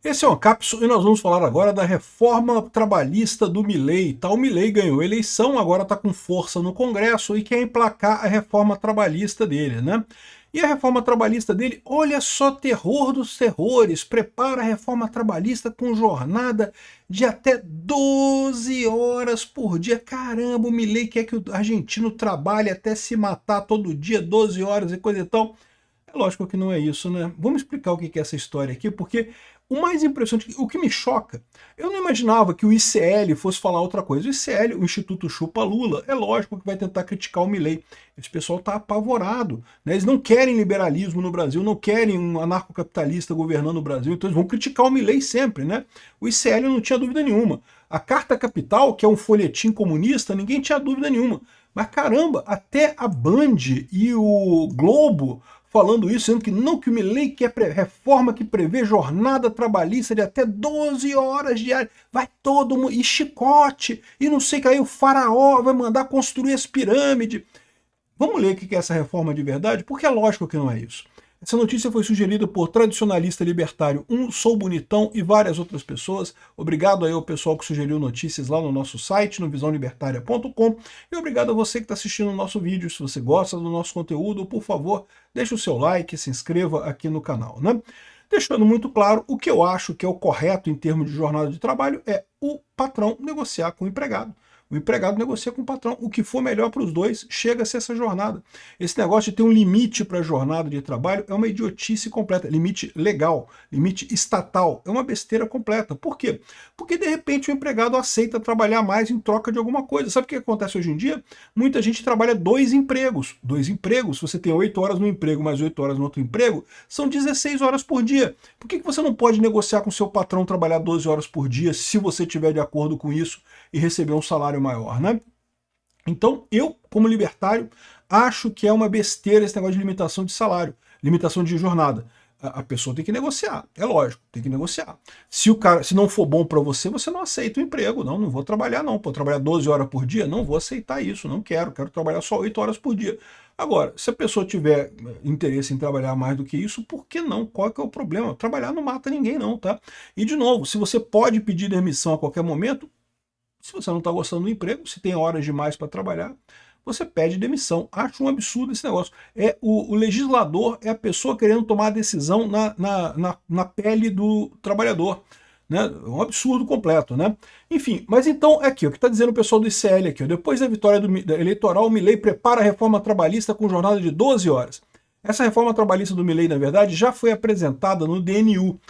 Esse é uma cápsula e nós vamos falar agora da reforma trabalhista do Milei. O Milei ganhou a eleição, agora está com força no Congresso e quer emplacar a reforma trabalhista dele, né? E a reforma trabalhista dele, olha só, terror dos terrores, prepara a reforma trabalhista com jornada de até 12 horas por dia. Caramba, o Milei quer que o argentino trabalhe até se matar todo dia, 12 horas e coisa e tal. É lógico que não é isso, né? Vamos explicar o que é essa história aqui, porque o mais impressionante, o que me choca, eu não imaginava que o ICL fosse falar outra coisa. O ICL, o Instituto Chupa Lula, é lógico que vai tentar criticar o Milei. Esse pessoal está apavorado, né? Eles não querem liberalismo no Brasil, não querem um anarcocapitalista governando o Brasil, então eles vão criticar o Milei sempre, né? O ICL não tinha dúvida nenhuma. A Carta Capital, que é um folhetim comunista, ninguém tinha dúvida nenhuma. Mas caramba, até a Band e o Globo falando isso, sendo que não, que o Milei quer reforma que prevê jornada trabalhista de até 12 horas diárias, vai todo mundo, e chicote, e não sei o que, aí o faraó vai mandar construir as pirâmides. Vamos ler o que é essa reforma de verdade? Porque é lógico que não é isso. Essa notícia foi sugerida por tradicionalista libertário Sou Bonitão e várias outras pessoas. Obrigado aí ao pessoal que sugeriu notícias lá no nosso site, no visãolibertaria.com. E obrigado a você que está assistindo o nosso vídeo. Se você gosta do nosso conteúdo, por favor, deixe o seu like, se inscreva aqui no canal, né? Deixando muito claro, o que eu acho que é o correto em termos de jornada de trabalho é o patrão negociar com o empregado. O empregado negocia com o patrão. O que for melhor para os dois, chega a ser essa jornada. Esse negócio de ter um limite para a jornada de trabalho é uma idiotice completa. Limite legal, limite estatal. É uma besteira completa. Por quê? Porque, de repente, o empregado aceita trabalhar mais em troca de alguma coisa. Sabe o que acontece hoje em dia? Muita gente trabalha dois empregos. Dois empregos, se você tem 8 horas no emprego mais 8 horas no outro emprego, são 16 horas por dia. Por que você não pode negociar com seu patrão trabalhar 12 horas por dia, se você estiver de acordo com isso e receber um salário maior, né? Então, eu, como libertário, acho que é uma besteira esse negócio de limitação de salário, limitação de jornada. A pessoa tem que negociar, é lógico, tem que negociar. Se o cara, se não for bom para você, você não aceita o emprego. Não, não vou trabalhar não. Vou trabalhar 12 horas por dia? Não vou aceitar isso, não quero trabalhar só 8 horas por dia. Agora, se a pessoa tiver interesse em trabalhar mais do que isso, por que não? Qual que é o problema? Trabalhar não mata ninguém não, tá? E de novo, se você pode pedir demissão a qualquer momento, se você não está gostando do emprego, se tem horas demais para trabalhar, você pede demissão. Acho um absurdo esse negócio. O legislador é a pessoa querendo tomar a decisão na pele do trabalhador. Né? É um absurdo completo, né? Enfim, mas então, aqui, o que está dizendo o pessoal do ICL aqui, ó, depois da vitória eleitoral, o Milei prepara a reforma trabalhista com jornada de 12 horas. Essa reforma trabalhista do Milei, na verdade, já foi apresentada no DNU.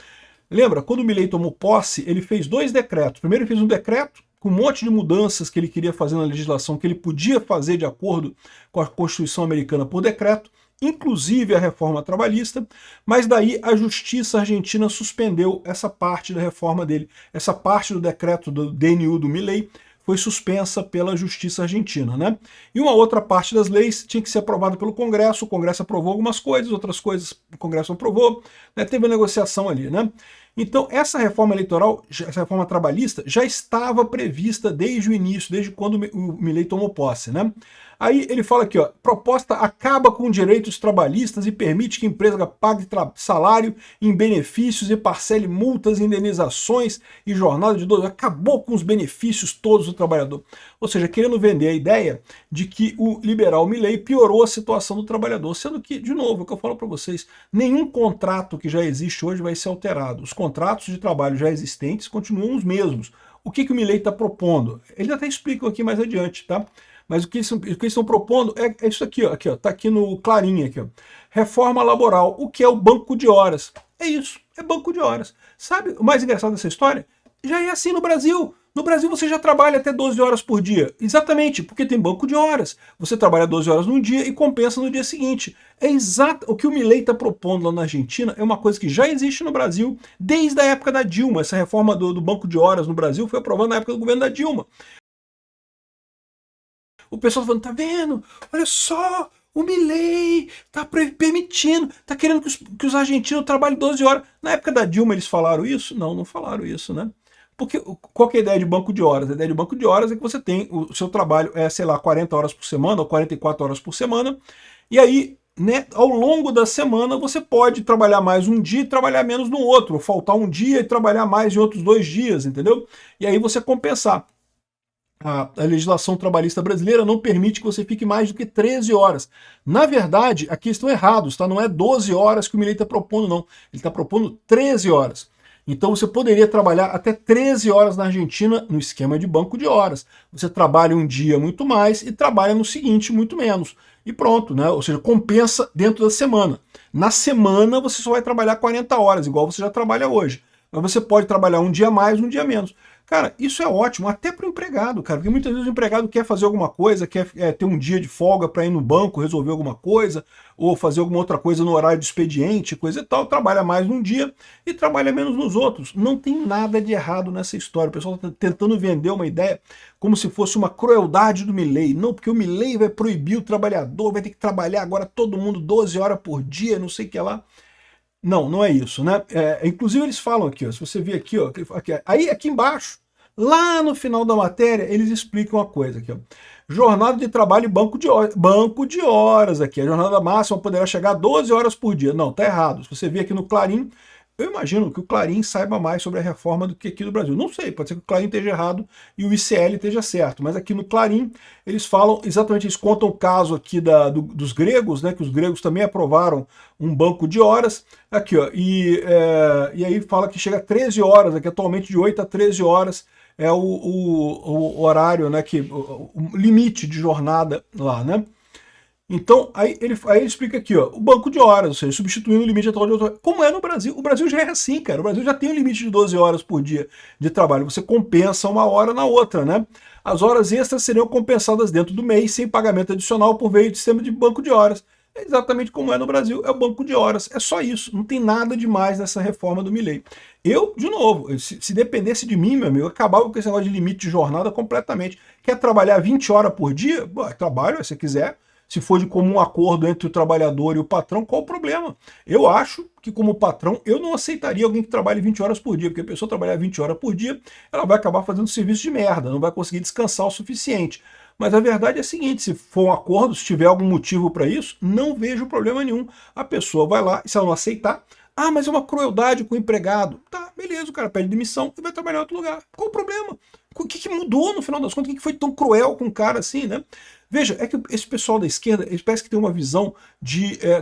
Lembra, quando o Milei tomou posse, ele fez 2 decretos. Primeiro ele fez um decreto com um monte de mudanças que ele queria fazer na legislação, que ele podia fazer de acordo com a Constituição americana por decreto, inclusive a reforma trabalhista, mas daí a justiça argentina suspendeu essa parte da reforma dele. Essa parte do decreto do DNU do Milei foi suspensa pela justiça argentina, né? E uma outra parte das leis tinha que ser aprovada pelo Congresso, o Congresso aprovou algumas coisas, outras coisas o Congresso aprovou, né? Teve uma negociação ali, né? Então, essa reforma eleitoral, essa reforma trabalhista, já estava prevista desde o início, desde quando o Milei tomou posse, né? Aí ele fala aqui, ó, proposta acaba com direitos trabalhistas e permite que a empresa pague salário em benefícios e parcele multas, indenizações e jornada de 12 horas. Acabou com os benefícios todos do trabalhador. Ou seja, querendo vender a ideia de que o liberal Milei piorou a situação do trabalhador, sendo que, de novo, é o que eu falo para vocês, nenhum contrato que já existe hoje vai ser alterado. Os contratos de trabalho já existentes continuam os mesmos. O que o Milei está propondo? Ele até explica aqui mais adiante, tá? Mas o que eles estão propondo é isso aqui, ó, tá aqui no clarinho, aqui, ó. Reforma laboral, o que é o banco de horas? É isso, é banco de horas. Sabe o mais engraçado dessa história? Já é assim no Brasil. No Brasil você já trabalha até 12 horas por dia. Exatamente, porque tem banco de horas. Você trabalha 12 horas num dia e compensa no dia seguinte. É exato. O que o Milei está propondo lá na Argentina é uma coisa que já existe no Brasil desde a época da Dilma. Essa reforma do banco de horas no Brasil foi aprovada na época do governo da Dilma. O pessoal falando, tá vendo? Olha só, o Milei tá permitindo, tá querendo que os argentinos trabalhem 12 horas. Na época da Dilma eles falaram isso? Não, não falaram isso, né? Porque qual que é a ideia de banco de horas? A ideia de banco de horas é que você tem, o seu trabalho é, sei lá, 40 horas por semana ou 44 horas por semana, e aí né, ao longo da semana você pode trabalhar mais um dia e trabalhar menos no outro, ou faltar um dia e trabalhar mais em outros 2 dias, entendeu? E aí você compensar. A legislação trabalhista brasileira não permite que você fique mais do que 13 horas. Na verdade, aqui estão errados, tá? Não é 12 horas que o Milei está propondo, não. Ele está propondo 13 horas. Então você poderia trabalhar até 13 horas na Argentina no esquema de banco de horas. Você trabalha um dia muito mais e trabalha no seguinte muito menos. E pronto, né? Ou seja, compensa dentro da semana. Na semana você só vai trabalhar 40 horas, igual você já trabalha hoje. Mas você pode trabalhar um dia mais, um dia menos. Cara, isso é ótimo, até para o empregado, cara, porque muitas vezes o empregado quer fazer alguma coisa, quer ter um dia de folga para ir no banco resolver alguma coisa, ou fazer alguma outra coisa no horário de expediente, coisa e tal, trabalha mais num dia e trabalha menos nos outros. Não tem nada de errado nessa história. O pessoal está tentando vender uma ideia como se fosse uma crueldade do Milei. Não, porque o Milei vai proibir o trabalhador, vai ter que trabalhar agora todo mundo 12 horas por dia, não sei o que lá. Não, não é isso, né? Inclusive eles falam aqui, ó, se você vir aqui, ó, aqui embaixo, lá no final da matéria, eles explicam uma coisa aqui, ó. Jornada de trabalho e banco de horas aqui. A jornada máxima poderá chegar a 12 horas por dia. Não, tá errado. Se você vir aqui no Clarim, eu imagino que o Clarim saiba mais sobre a reforma do que aqui do Brasil. Não sei, pode ser que o Clarim esteja errado e o ICL esteja certo, mas aqui no Clarim eles falam exatamente, eles contam o caso aqui dos gregos, né, que os gregos também aprovaram um banco de horas, aqui ó, e aí fala que chega a 13 horas, aqui atualmente de 8 a 13 horas é o horário, né, o limite de jornada lá, né? Então, aí ele explica aqui, ó, o banco de horas, ou seja, substituindo o limite atual de 8 horas. Como é no Brasil? O Brasil já é assim, cara. O Brasil já tem um limite de 12 horas por dia de trabalho. Você compensa uma hora na outra, né? As horas extras seriam compensadas dentro do mês, sem pagamento adicional por meio do sistema de banco de horas. É exatamente como é no Brasil, é o banco de horas. É só isso, não tem nada demais nessa reforma do Milei. Eu, de novo, se dependesse de mim, meu amigo, eu acabava com esse negócio de limite de jornada completamente. Quer trabalhar 20 horas por dia? Bom, trabalho, se quiser. Se for de comum acordo entre o trabalhador e o patrão, qual o problema? Eu acho que, como patrão, eu não aceitaria alguém que trabalhe 20 horas por dia, porque a pessoa trabalhar 20 horas por dia, ela vai acabar fazendo serviço de merda, não vai conseguir descansar o suficiente. Mas a verdade é a seguinte, se for um acordo, se tiver algum motivo para isso, não vejo problema nenhum. A pessoa vai lá, e se ela não aceitar, ah, mas é uma crueldade com o empregado. Tá, beleza, o cara pede demissão e vai trabalhar em outro lugar. Qual o problema? O que mudou no final das contas? O que foi tão cruel com o cara assim, né? Veja, é que esse pessoal da esquerda, eles parece que tem uma visão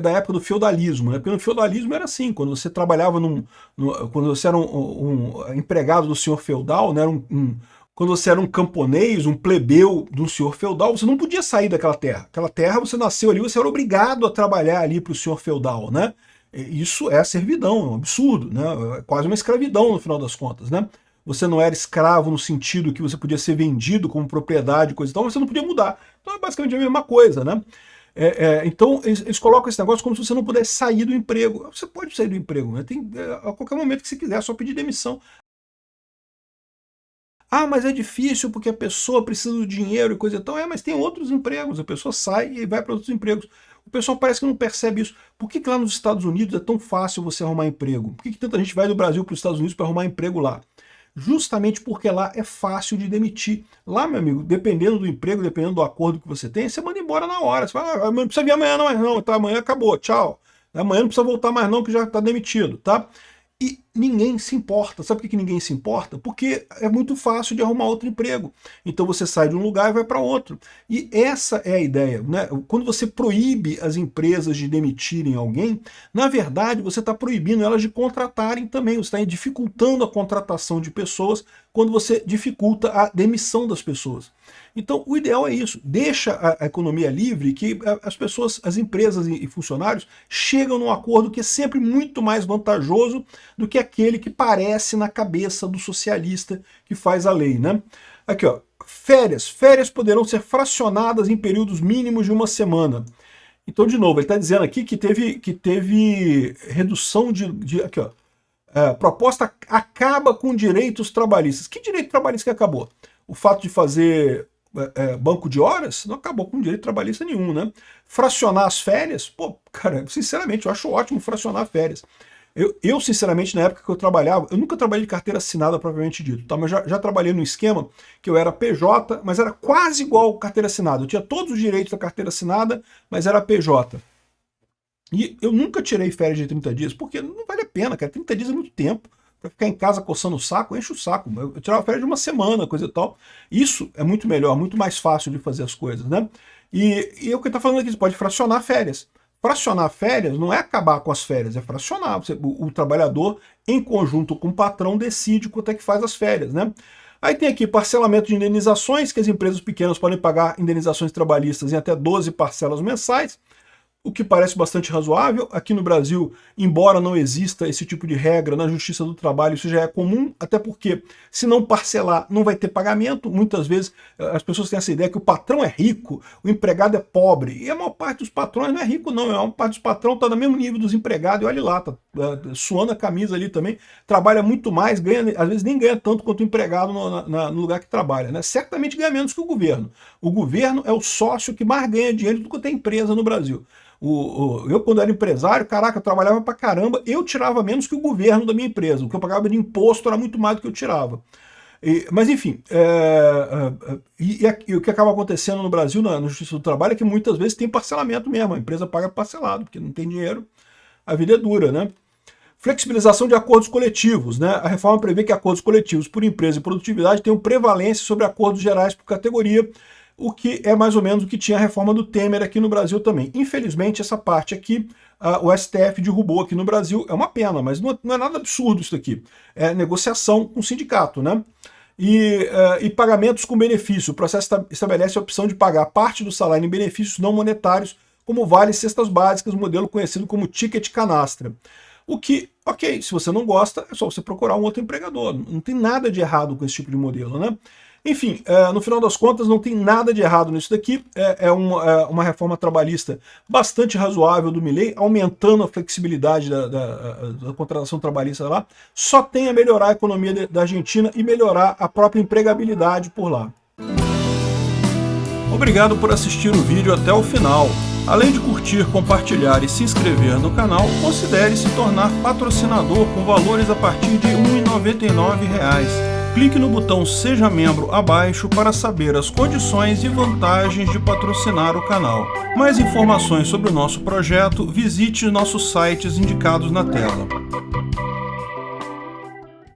da época do feudalismo, né? Porque no feudalismo era assim, quando você trabalhava quando você era um empregado do senhor feudal, né? Quando você era um camponês, um plebeu de um senhor feudal, você não podia sair daquela terra. Aquela terra, você nasceu ali, você era obrigado a trabalhar ali para o senhor feudal, né? Isso é servidão, é um absurdo, né? É quase uma escravidão no final das contas, né? Você não era escravo no sentido que você podia ser vendido como propriedade, coisa e tal, mas você não podia mudar. Então é basicamente a mesma coisa, né? Então eles colocam esse negócio como se você não pudesse sair do emprego. Você pode sair do emprego, né? A qualquer momento que você quiser, é só pedir demissão. Ah, mas é difícil porque a pessoa precisa do dinheiro e coisa e tal. Mas tem outros empregos, a pessoa sai e vai para outros empregos. O pessoal parece que não percebe isso. Por que lá nos Estados Unidos é tão fácil você arrumar emprego? Por que tanta gente vai do Brasil para os Estados Unidos para arrumar emprego lá? Justamente porque lá é fácil de demitir. Lá, meu amigo, dependendo do emprego, dependendo do acordo que você tem, você manda embora na hora. Você fala, não precisa vir amanhã não, mais não, tá, amanhã acabou, tchau. Amanhã não precisa voltar mais não, que já está demitido, tá? E ninguém se importa. Sabe por que ninguém se importa? Porque é muito fácil de arrumar outro emprego. Então você sai de um lugar e vai para outro. E essa é a ideia, né? Quando você proíbe as empresas de demitirem alguém, na verdade você está proibindo elas de contratarem também. Você está dificultando a contratação de pessoas quando você dificulta a demissão das pessoas. Então o ideal é isso. Deixa a economia livre, que as pessoas, as empresas e funcionários chegam num acordo que é sempre muito mais vantajoso do que aquele que parece na cabeça do socialista que faz a lei, né? Aqui, ó, férias. Férias poderão ser fracionadas em períodos mínimos de uma semana. Então, de novo, ele está dizendo aqui que teve redução aqui, ó, proposta acaba com direitos trabalhistas. Que direito trabalhista que acabou? O fato de fazer banco de horas não acabou com direito trabalhista nenhum, né? Fracionar as férias, pô, cara, sinceramente, eu acho ótimo fracionar férias. Eu, sinceramente, na época que eu trabalhava, eu nunca trabalhei de carteira assinada propriamente dito, tá? Mas já trabalhei num esquema que eu era PJ, mas era quase igual carteira assinada. Eu tinha todos os direitos da carteira assinada, mas era PJ. E eu nunca tirei férias de 30 dias, porque não vale a pena, cara. 30 dias é muito tempo. Para ficar em casa coçando o saco, enche o saco. Eu tirava férias de uma semana, coisa e tal. Isso é muito melhor, muito mais fácil de fazer as coisas, né? E o que está falando aqui, você pode fracionar férias. Fracionar férias não é acabar com as férias, é fracionar. O trabalhador, em conjunto com o patrão, decide quanto é que faz as férias, né? Aí tem aqui parcelamento de indenizações, que as empresas pequenas podem pagar indenizações trabalhistas em até 12 parcelas mensais, o que parece bastante razoável. Aqui no Brasil, embora não exista esse tipo de regra na Justiça do Trabalho, isso já é comum, até porque se não parcelar, não vai ter pagamento. Muitas vezes as pessoas têm essa ideia que o patrão é rico, o empregado é pobre, e a maior parte dos patrões não é rico não, a maior parte dos patrões está no mesmo nível dos empregados, e olha lá, tá suando a camisa ali também, trabalha muito mais, ganha, às vezes nem ganha tanto quanto o empregado no lugar que trabalha, né? Certamente ganha menos que o governo. O governo é o sócio que mais ganha dinheiro do que tem empresa no Brasil. Eu, quando era empresário, caraca, eu trabalhava pra caramba, eu tirava menos que o governo da minha empresa. O que eu pagava de imposto era muito mais do que eu tirava. Mas enfim, e o que acaba acontecendo no Brasil, na Justiça do Trabalho, é que muitas vezes tem parcelamento mesmo, a empresa paga parcelado, porque não tem dinheiro, a vida é dura, né? Flexibilização de acordos coletivos, né? A reforma prevê que acordos coletivos por empresa e produtividade tenham prevalência sobre acordos gerais por categoria, o que é mais ou menos o que tinha a reforma do Temer aqui no Brasil também. Infelizmente, essa parte aqui, o STF derrubou aqui no Brasil, é uma pena, mas não é nada absurdo isso aqui. É negociação com o sindicato, né? E pagamentos com benefício. O processo estabelece a opção de pagar parte do salário em benefícios não monetários, como vale cestas básicas, modelo conhecido como ticket canastra. O que, ok, se você não gosta, é só você procurar um outro empregador. Não tem nada de errado com esse tipo de modelo, né? Enfim, no final das contas, não tem nada de errado nisso daqui. É uma reforma trabalhista bastante razoável do Milei, aumentando a flexibilidade da contratação trabalhista lá. Só tem a melhorar a economia da Argentina e melhorar a própria empregabilidade por lá. Obrigado por assistir o vídeo até o final. Além de curtir, compartilhar e se inscrever no canal, considere se tornar patrocinador com valores a partir de R$ 1,99. Clique no botão Seja Membro abaixo para saber as condições e vantagens de patrocinar o canal. Mais informações sobre o nosso projeto, visite nossos sites indicados na tela.